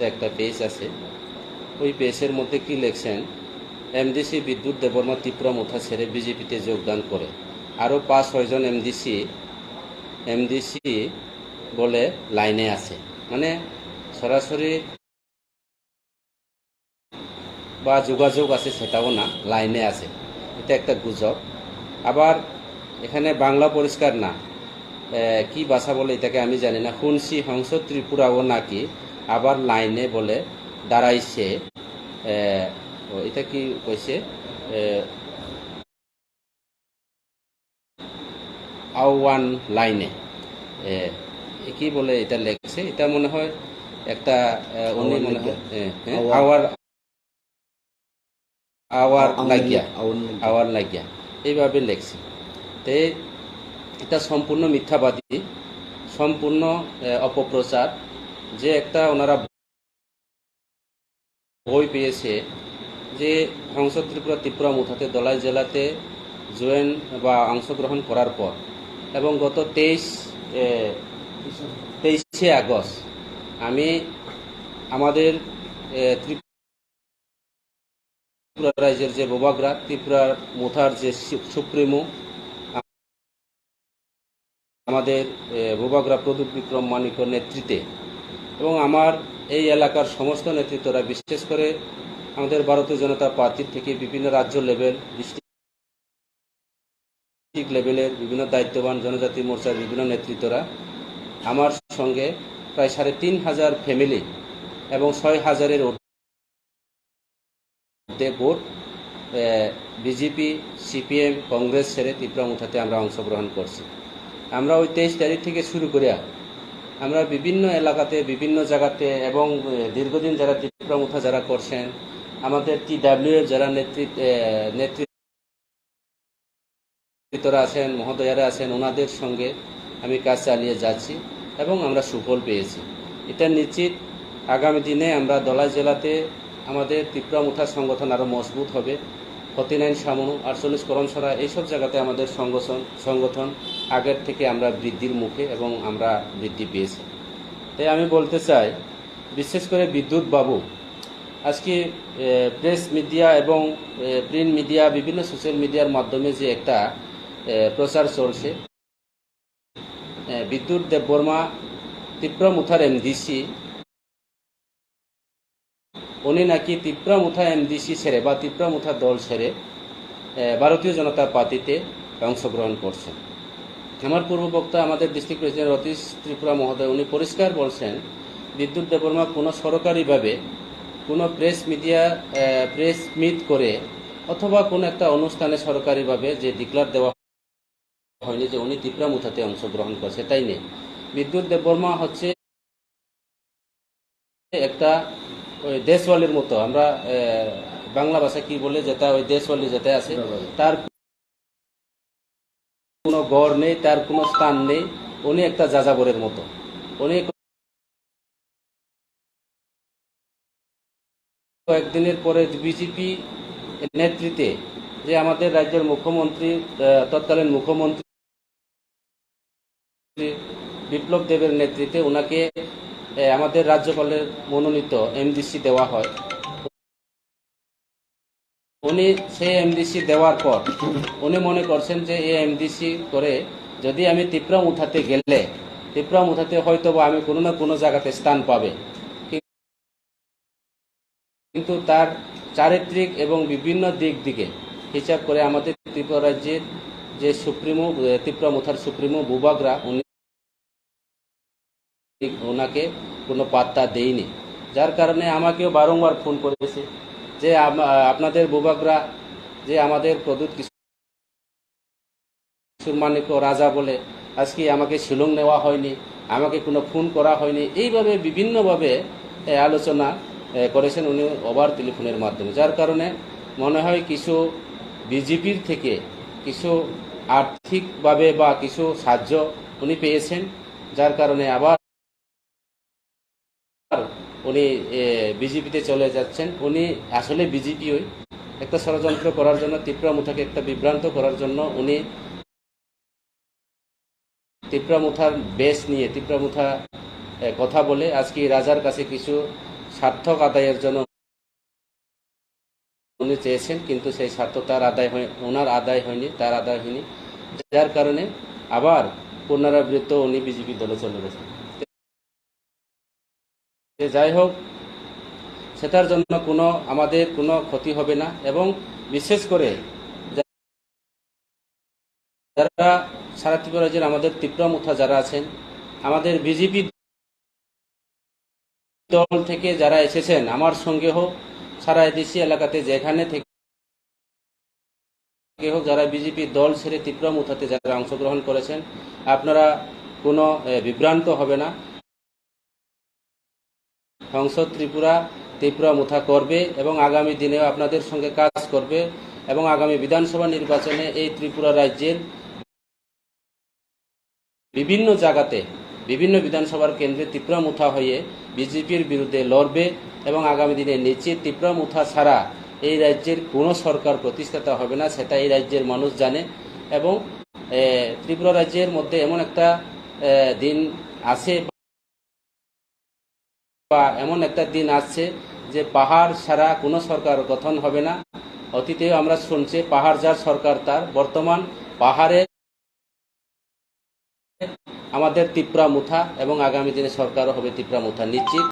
একটা পেজ আছে, ওই পেজের মধ্যে কি লিখছেন, এমডিসি বিদ্যুৎ দেববর্মা ত্রিপুরা মুথা ছেড়ে বিজেপিতে যোগদান করে। আরও 5-6 জন এমডিসি বলে লাইনে আছে। মানে সরাসরি বা যোগাযোগ আছে সেটাও না, লাইনে আছে, এটা একটা গুজব। আবার এখানে বাংলা পরিষ্কার না, কি ভাষা বলে এটাকে আমি জানি না, শুনছি হংস ত্রিপুরাও নাকি আবার লাইনে বলে দাঁড়াইছে। এটা কি কইছে, আওয়ান লাইনে কি বলে এটা লেখছে, এটা মনে হয় একটা উনি মনে হয় আওয়ার লাগিয়া এইভাবে লেখছে। তো এটা সম্পূর্ণ মিথ্যাবাদী, সম্পূর্ণ অপপ্রচার। যে একটা ওনারা বই পেয়েছে যে হংস ত্রিপুরা মুথাতে দলাই জেলাতে জয়েন বা অংশগ্রহণ করার পর এবং গত 23শে আগস্ট আমি আমাদের ত্রিপুরা রাজ্যের যে বোবাগ্রা ত্রিপুরার মুথার যে সুপ্রিমো আমাদের বোবাগ্রা প্রদীপ বিক্রম মানিকর নেতৃত্বে এবং আমার এই এলাকার সমস্ত নেতৃত্বরা, বিশেষ করে আমাদের ভারতীয় জনতা পার্টির থেকে বিভিন্ন রাজ্য লেভেল, ডিস্ট্রিক্ট লেভেলের বিভিন্ন দায়িত্ববান জনজাতি মোর্চার বিভিন্ন নেতৃত্বরা আমার সঙ্গে প্রায় 3,500 ফ্যামিলি এবং 6,000-এর ভোট বিজেপি, সিপিএম, কংগ্রেস ছেড়ে ত্রিপুরা মুথাতে আমরা অংশগ্রহণ করছি। আমরা ওই 23 তারিখ থেকে শুরু করিয়া আমরা বিভিন্ন এলাকাতে, বিভিন্ন জায়গাতে এবং দীর্ঘদিন যারা ত্রিপুরা মুথা যারা করছেন, আমাদের TWF যারা নেতৃত্বরা আছেন, মহোদয়ারা আছেন, ওনাদের সঙ্গে আমি কাজ চালিয়ে যাচ্ছি এবং আমরা সুফল পেয়েছি। এটা নিশ্চিত আগামী দিনে আমরা দলাই জেলাতে আমাদের ত্রিপুরা মুথা সংগঠন আরও মজবুত হবে। 49 সামনু, 48 করমসরা, এইসব জায়গাতে আমাদের সংগঠন আগের থেকে আমরা বৃদ্ধির মুখে এবং আমরা বৃদ্ধি পেয়েছি। তাই আমি বলতে চাই, বিশেষ করে বিদ্যুৎ বাবু আজকে প্রেস মিডিয়া এবং প্রিন্ট মিডিয়া, বিভিন্ন সোশ্যাল মিডিয়ার মাধ্যমে যে একটা প্রচার চলছে, বিদ্যুৎ দেববর্মা ত্রিপুরা মুথার এমডিসি, উনি নাকি ত্রিপুরা মুথা এমডিসি ছেড়ে বা ত্রিপুরা মুথা দল ছেড়ে ভারতীয় জনতা পার্টিতে অংশগ্রহণ করছেন। আমার পূর্ববক্তা আমাদের ডিস্ট্রিক্ট প্রেসিডেন্ট অতীশ ত্রিপুরা মহোদয়, উনি পরিষ্কার বলছেন বিদ্যুৎ দেববর্মা কোনো সরকারিভাবে কোনো প্রেস মিট করে অথবা কোনো একটা অনুষ্ঠানে সরকারিভাবে যে ডিক্লার দেওয়া হয়নি যে উনি ত্রিপুরা মুথাতে অংশগ্রহণ করছে, তাই নেই। বিদ্যুৎ দেববর্মা হচ্ছে একটা ওই দেশওয়ালির মতো, আমরা বাংলা ভাষা কি বলে, যেটা ওই দেশওয়ালি যেটা আছে, তার কোনো গড় নেই, তার কোনো স্থান নেই, উনি একটা যাযাবরের মতো। উনি কয়েকদিনের পরে বিজেপি নেতৃত্বে যে আমাদের রাজ্যের মুখ্যমন্ত্রী, তৎকালীন মুখ্যমন্ত্রী বিপ্লব দেবের নেতৃত্বে ওনাকে আমাদের রাজ্যপালের মনোনীত এমডিসি দেওয়া হয়। উনি সেই এমডিসি দেওয়ার পর উনি মনে করছেন যে এই এমডিসি করে যদি আমি ত্রিপুরা মুথাতে গেলে ত্রিপুরা মুথাতে হয়তো বা আমি কোনো না কোনো জায়গাতে স্থান পাবে, কিন্তু তার চারিত্রিক এবং বিভিন্ন দিকে হিসাব করে আমাদের ত্রিপুরা রাজ্যের যে সুপ্রিমো, ত্রিপুরা মুথার সুপ্রিমো বোবাগ্রা, উনি ওনাকে কোনো পাত্তা দেয়নি। যার কারণে আমাকেও বারংবার ফোন করেছে যে আপনাদের বোবাগ্রা যে আমাদের প্রদূত কিশোর মানিক রাজা বলে আজকে আমাকে শিলং নেওয়া হয়নি, আমাকে কোনো ফোন করা হয়নি, এইভাবে বিভিন্নভাবে আলোচনা করেছেন উনি ওভার টেলিফোনের মাধ্যমে। যার কারণে মনে হয় কিছু বিজেপির থেকে কিছু আর্থিকভাবে বা কিছু সাহায্য উনি পেয়েছেন, যার কারণে আবার উনি বিজেপিতে চলে যাচ্ছেন। উনি আসলে বিজেপি ওই একটা ষড়যন্ত্র করার জন্য, ত্রিপুরা মুথাকে একটা বিভ্রান্ত করার জন্য উনি ত্রিপুরা মুথার বেশ নিয়ে ত্রিপুরা মুথা কথা বলে আজকে রাজার কাছে কিছু সার্থক আদায়ের জন্য উনি চেয়েছেন, কিন্তু সেই স্বার্থ তার ওনার আদায় হয়নি, তার আদায় হয়নি, যার কারণে আবার পুনরাবৃত্ত উনি বিজেপি দলে চলে গেছেন। যাই হোক, সেটার জন্য আমাদের কোনো ক্ষতি হবে না, এবং বিশেষ করে যারা সারা ত্রিপুরা রাজ্যের আমাদের তীব্রমুথা যারা আছেন, আমাদের বিজেপি দল থেকে যারা এসেছেন, আমার সঙ্গে হোক সারা দেশি এলাকাতে যেখানে থেকে হোক, যারা বিজেপি দল ছেড়ে তীব্রমুথাতে যারা অংশগ্রহণ করেছেন, আপনারা কোনো বিভ্রান্ত হবে না। সংসদ ত্রিপুরা তীব্রমুথা করবে এবং আগামী দিনেও আপনাদের সঙ্গে কাজ করবে, এবং আগামী বিধানসভা নির্বাচনে এই ত্রিপুরা রাজ্যের বিভিন্ন জায়গাতে বিভিন্ন বিধানসভার কেন্দ্রে তীব্রমুথা হয়ে বিজেপির বিরুদ্ধে লড়বে, এবং আগামী দিনে নিশ্চিত তীব্রমুথা ছাড়া এই রাজ্যের কোনো সরকার প্রতিষ্ঠাতা হবে না, সেটা এই রাজ্যের মানুষ জানে। এবং ত্রিপুরা রাজ্যের মধ্যে এমন একটা দিন আছে, বা এমন একটা দিন আসছে যে পাহাড় ছাড়া কোনো সরকার গঠন হবে না। অতীতেও আমরা শুনছি পাহাড় যার সরকার তার, বর্তমান পাহাড়ে আমাদের তীব্রমুথা, এবং আগামী দিনে সরকারও হবে তীব্রমুথা নিশ্চিত।